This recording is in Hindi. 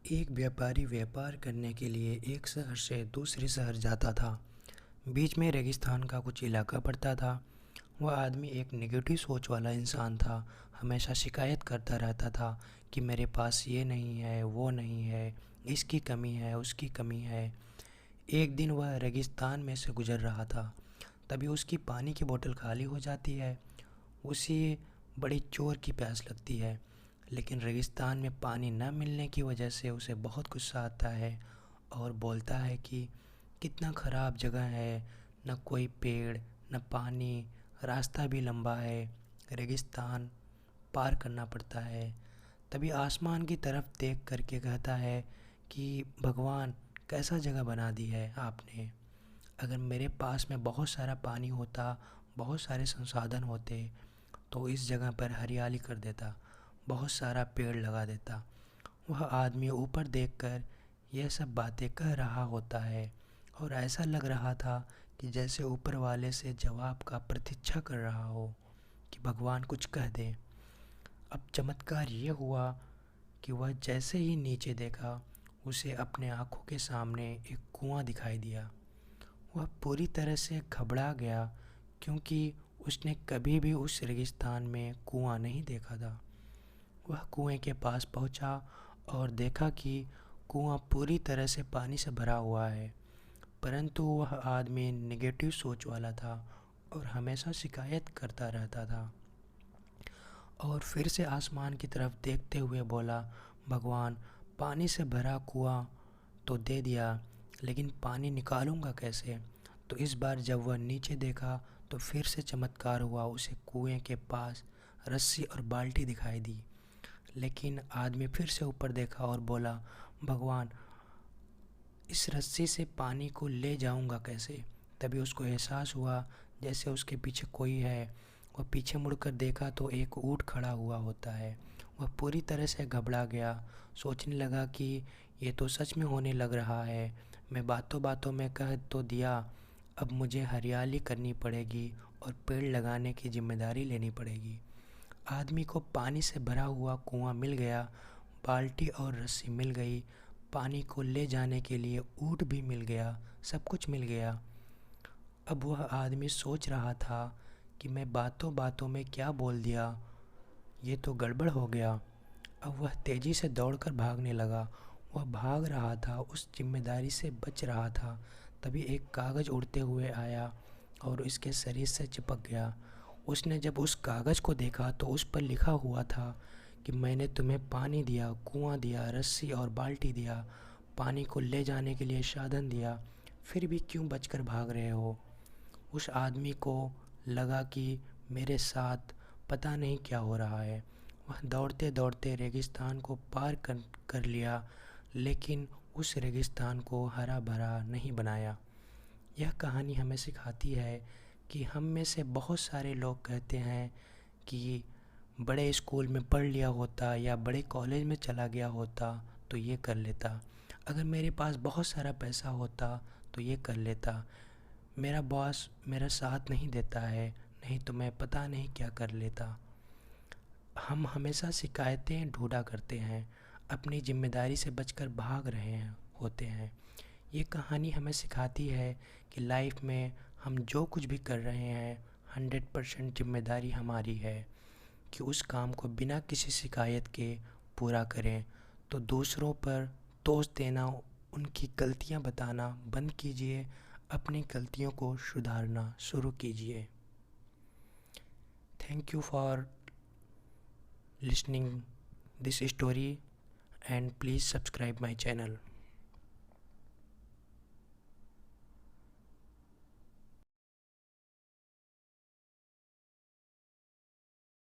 एक व्यापारी व्यापार करने के लिए एक शहर से दूसरे शहर जाता था। बीच में रेगिस्तान का कुछ इलाका पड़ता था। वह आदमी एक नेगेटिव सोच वाला इंसान था। हमेशा शिकायत करता रहता था कि मेरे पास ये नहीं है, वो नहीं है, इसकी कमी है, उसकी कमी है। एक दिन वह रेगिस्तान में से गुजर रहा था, तभी उसकी पानी की बोतल खाली हो जाती है। उसे बड़ी जोर की प्यास लगती है, लेकिन रेगिस्तान में पानी न मिलने की वजह से उसे बहुत गुस्सा आता है और बोलता है कि कितना ख़राब जगह है, न कोई पेड़, न पानी, रास्ता भी लंबा है, रेगिस्तान पार करना पड़ता है। तभी आसमान की तरफ देख करके कहता है कि भगवान, कैसा जगह बना दी है आपने। अगर मेरे पास में बहुत सारा पानी होता, बहुत सारे संसाधन होते, तो इस जगह पर हरियाली कर देता, बहुत सारा पेड़ लगा देता। वह आदमी ऊपर देखकर यह सब बातें कह रहा होता है और ऐसा लग रहा था कि जैसे ऊपर वाले से जवाब का प्रतीक्षा कर रहा हो कि भगवान कुछ कह दे। अब चमत्कार ये हुआ कि वह जैसे ही नीचे देखा, उसे अपने आँखों के सामने एक कुआं दिखाई दिया। वह पूरी तरह से घबरा गया, क्योंकि उसने कभी भी उस रेगिस्तान में कुआं नहीं देखा था। वह कुएं के पास पहुंचा और देखा कि कुआं पूरी तरह से पानी से भरा हुआ है, परंतु वह आदमी नेगेटिव सोच वाला था और हमेशा शिकायत करता रहता था। और फिर से आसमान की तरफ देखते हुए बोला, भगवान, पानी से भरा कुआं तो दे दिया, लेकिन पानी निकालूंगा कैसे। तो इस बार जब वह नीचे देखा तो फिर से चमत्कार हुआ। उसे कुएं के पास रस्सी और बाल्टी दिखाई दी। लेकिन आदमी फिर से ऊपर देखा और बोला, भगवान, इस रस्सी से पानी को ले जाऊंगा कैसे। तभी उसको एहसास हुआ जैसे उसके पीछे कोई है। वह पीछे मुड़कर देखा तो एक ऊंट खड़ा हुआ होता है। वह पूरी तरह से घबरा गया, सोचने लगा कि ये तो सच में होने लग रहा है। मैं बातों बातों में कह तो दिया, अब मुझे हरियाली करनी पड़ेगी और पेड़ लगाने की जिम्मेदारी लेनी पड़ेगी। आदमी को पानी से भरा हुआ कुआं मिल गया, बाल्टी और रस्सी मिल गई, पानी को ले जाने के लिए ऊँट भी मिल गया, सब कुछ मिल गया। अब वह आदमी सोच रहा था कि मैं बातों बातों में क्या बोल दिया, ये तो गड़बड़ हो गया। अब वह तेज़ी से दौड़कर भागने लगा। वह भाग रहा था, उस जिम्मेदारी से बच रहा था। तभी एक कागज़ उड़ते हुए आया और इसके शरीर से चिपक गया। उसने जब उस कागज़ को देखा तो उस पर लिखा हुआ था कि मैंने तुम्हें पानी दिया, कुआं दिया, रस्सी और बाल्टी दिया, पानी को ले जाने के लिए साधन दिया, फिर भी क्यों बचकर भाग रहे हो। उस आदमी को लगा कि मेरे साथ पता नहीं क्या हो रहा है। वह दौड़ते दौड़ते रेगिस्तान को पार कर लिया, लेकिन उस रेगिस्तान को हरा भरा नहीं बनाया। यह कहानी हमें सिखाती है कि हम में से बहुत सारे लोग कहते हैं कि बड़े स्कूल में पढ़ लिया होता या बड़े कॉलेज में चला गया होता तो ये कर लेता, अगर मेरे पास बहुत सारा पैसा होता तो ये कर लेता, मेरा बॉस मेरा साथ नहीं देता है, नहीं तो मैं पता नहीं क्या कर लेता। हम हमेशा शिकायतें ढूंढा करते हैं, अपनी जिम्मेदारी से बचकर भाग रहे हैं होते हैं। ये कहानी हमें सिखाती है कि लाइफ में हम जो कुछ भी कर रहे हैं 100% जिम्मेदारी हमारी है कि उस काम को बिना किसी शिकायत के पूरा करें। तो दूसरों पर दोष देना, उनकी गलतियां बताना बंद कीजिए, अपनी गलतियों को सुधारना शुरू कीजिए। Thank you for listening this story and please subscribe my channel.